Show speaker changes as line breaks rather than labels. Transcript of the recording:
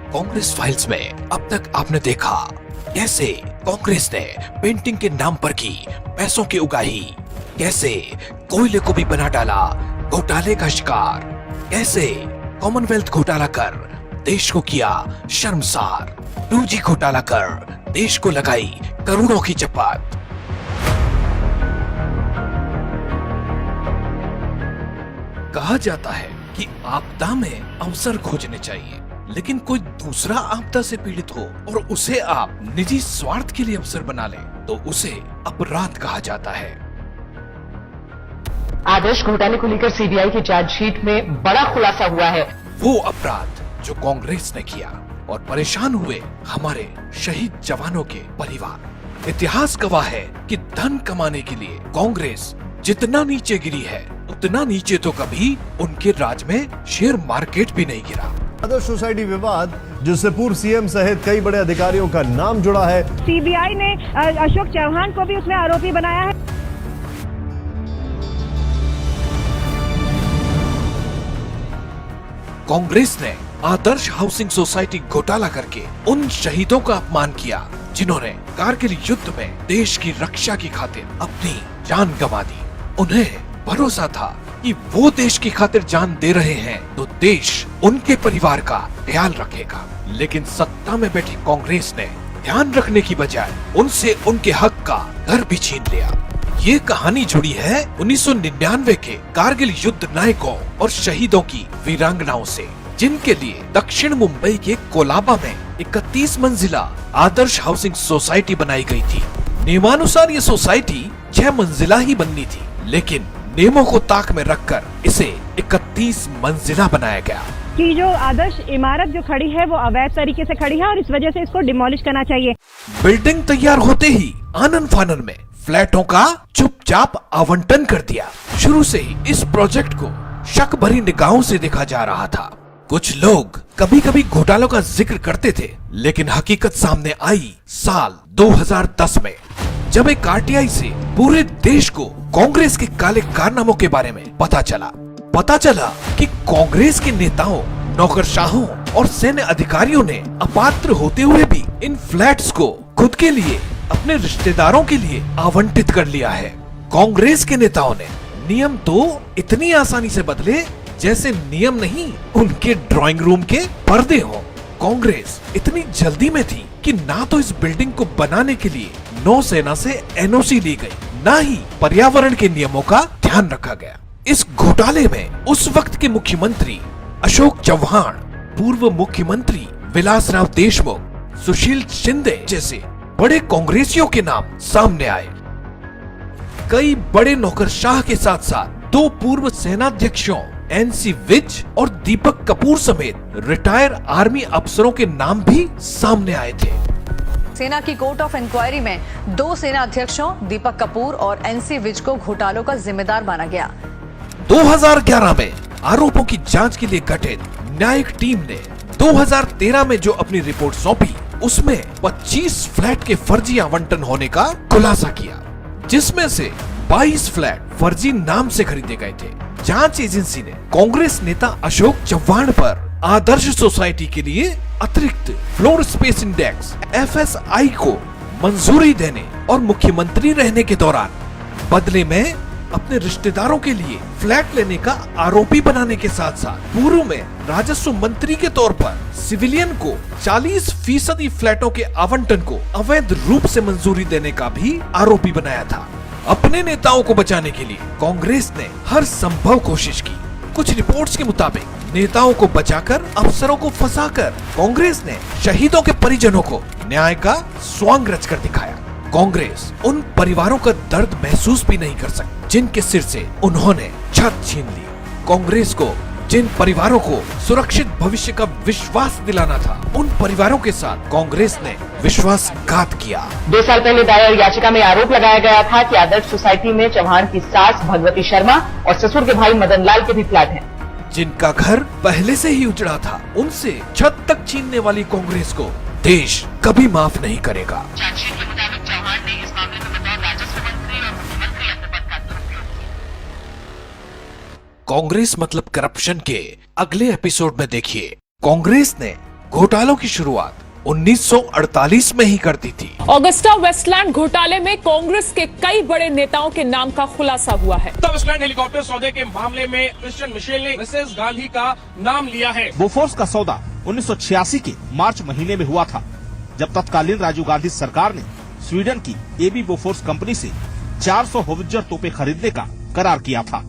Congress files में अब तक आपने देखा कैसे कांग्रेस ने पेंटिंग के नाम पर की पैसों की उगाही, कैसे कोयले को भी बना डाला घोटाले का शिकार, कैसे कॉमनवेल्थ घोटाला कर देश को किया शर्मसार, 2G घोटाला कर देश को लगाई करोड़ों की चपात। कहा जाता है कि आपदा में अवसर खोजने चाहिए, लेकिन कोई दूसरा आपदा से पीड़ित हो और उसे आप निजी स्वार्थ के लिए अवसर बना लें तो उसे अपराध कहा जाता है।
आदर्श घोटाले को लेकर सीबीआई की चार्जशीट में बड़ा खुलासा हुआ है।
वो अपराध जो कांग्रेस ने किया और परेशान हुए हमारे शहीद जवानों के परिवार। इतिहास गवाह है कि धन कमाने के लिए कांग्रेस जितना नीचे गिरी है उतना नीचे तो कभी उनके राज में शेयर मार्केट भी नहीं गिरा।
आदर्श सोसाइटी विवाद जिससे पूर्व सीएम सहित कई बड़े अधिकारियों का नाम जुड़ा है।
सीबीआई ने अशोक चौहान को भी उसमें आरोपी बनाया है।
कांग्रेस ने आदर्श हाउसिंग सोसाइटी घोटाला करके उन शहीदों का अपमान किया जिन्होंने कारगिल युद्ध में देश की रक्षा की खातिर अपनी जान गंवा दी। उन्हें भरोसा था कि वो देश की खातिर जान दे रहे हैं तो देश उनके परिवार का ख्याल रखेगा, लेकिन सत्ता में बैठी कांग्रेस ने ध्यान रखने की बजाय उनसे उनके हक का घर भी छीन लिया। ये कहानी जुड़ी है 1999 के कारगिल युद्ध नायकों और शहीदों की वीरांगनाओं से, जिनके लिए दक्षिण मुंबई के कोलाबा में 31 मंजिला आदर्श हाउसिंग सोसाइटी बनाई गई थी। नियमानुसार ये सोसाइटी 6 मंजिला ही बननी थी, लेकिन नियमों को ताक में रखकर इसे 31 मंजिला बनाया गया।
कि जो आदर्श इमारत जो खड़ी है वो अवैध तरीके से खड़ी है और इस वजह से इसको डिमोलिश करना चाहिए।
बिल्डिंग तैयार होते ही आनन फानन में फ्लैटों का चुपचाप आवंटन कर दिया। शुरू से ही इस प्रोजेक्ट को शक भरी निगाहों से देखा जा रहा था। कुछ लोग कभी कभी घोटालों का जिक्र करते थे, लेकिन हकीकत सामने आई साल 2010 में, जब एक आरटीआई से पूरे देश को कांग्रेस के काले कारनामों के बारे में पता चला कि कांग्रेस के नेताओं, नौकरशाहों और सैन्य अधिकारियों ने अपात्र होते हुए भी इन फ्लैट्स को खुद के लिए, अपने रिश्तेदारों के लिए आवंटित कर लिया है। कांग्रेस के नेताओं ने नियम तो इतनी आसानी से बदले जैसे नियम नहीं उनके ड्राइंग रूम के पर्दे हों। कांग्रेस इतनी जल्दी में थी कि ना तो इस बिल्डिंग को बनाने के लिए नौसेना से एनओसी ली गई, ना ही पर्यावरण के नियमों का ध्यान रखा गया। इस घोटाले में उस वक्त के मुख्यमंत्री अशोक चौहान, पूर्व मुख्यमंत्री विलासराव देशमुख, सुशील शिंदे जैसे बड़े कांग्रेसियों के नाम सामने आए। कई बड़े नौकरशाह के साथ साथ 2 पूर्व सेनाध्यक्षों NC विज और दीपक कपूर समेत रिटायर आर्मी अफसरों के नाम भी सामने आए थे।
सेना की कोर्ट ऑफ इंक्वायरी में 2 सेना अध्यक्षों दीपक कपूर और NC विज को घोटालों का जिम्मेदार माना गया।
2011 में आरोपों की जांच के लिए गठित न्यायिक टीम ने 2013 में जो अपनी रिपोर्ट सौंपी, उसमें 25 फ्लैट के फर्जी आवंटन होने का खुलासा किया, जिसमें से 22 फ्लैट फर्जी नाम से खरीदे गए थे। जांच एजेंसी ने कांग्रेस नेता अशोक चौहान पर आदर्श सोसाइटी के लिए अतिरिक्त फ्लोर स्पेस इंडेक्स FSI को मंजूरी देने और मुख्यमंत्री रहने के दौरान बदले में अपने रिश्तेदारों के लिए फ्लैट लेने का आरोपी बनाने के साथ साथ पूर्व में राजस्व मंत्री के तौर पर सिविलियन को 40% फ्लैटों के आवंटन को अवैध रूप से मंजूरी देने का भी आरोपी बनाया था। अपने नेताओं को बचाने के लिए कांग्रेस ने हर संभव कोशिश की। कुछ रिपोर्ट्स के मुताबिक नेताओं को बचाकर, अफसरों को फंसाकर कांग्रेस ने शहीदों के परिजनों को न्याय का स्वांग रचकर दिखाया। कांग्रेस उन परिवारों का दर्द महसूस भी नहीं कर सकती जिनके सिर से उन्होंने छत छीन ली। कांग्रेस को जिन परिवारों को सुरक्षित भविष्य का विश्वास दिलाना था, उन परिवारों के साथ कांग्रेस ने विश्वासघात किया।
2 साल पहले दायर याचिका में आरोप लगाया गया था कि आदर्श सोसाइटी में चौहान की सास भगवती शर्मा और ससुर के भाई मदन लाल के भी फ्लैट हैं,
जिनका घर पहले से ही उजड़ा था। उनसे छत तक छीनने वाली कांग्रेस को देश कभी माफ नहीं करेगा।
चार्जशीट के मुताबिक चौहान ने इस मामले में बतौर राजस्व मंत्री और मुख्यमंत्री अपने पद का दुरुपयोग किया।
कांग्रेस मतलब करप्शन के अगले एपिसोड में देखिए कांग्रेस ने घोटालों की शुरुआत 1948 में ही कर दी थी।
ऑगस्टा वेस्टलैंड घोटाले में कांग्रेस के कई बड़े नेताओं के नाम का खुलासा हुआ है।
वेस्टलैंड हेलीकॉप्टर सौदे के मामले में क्रिश्चियन मिशेल ने मिसेस गांधी का नाम लिया है।
बोफोर्स का सौदा 1986 के मार्च महीने में हुआ था, जब तत्कालीन राजीव गांधी सरकार ने स्वीडन की एबी बोफोर्स कंपनी से 400 होवित्जर तोपें खरीदने का करार किया था।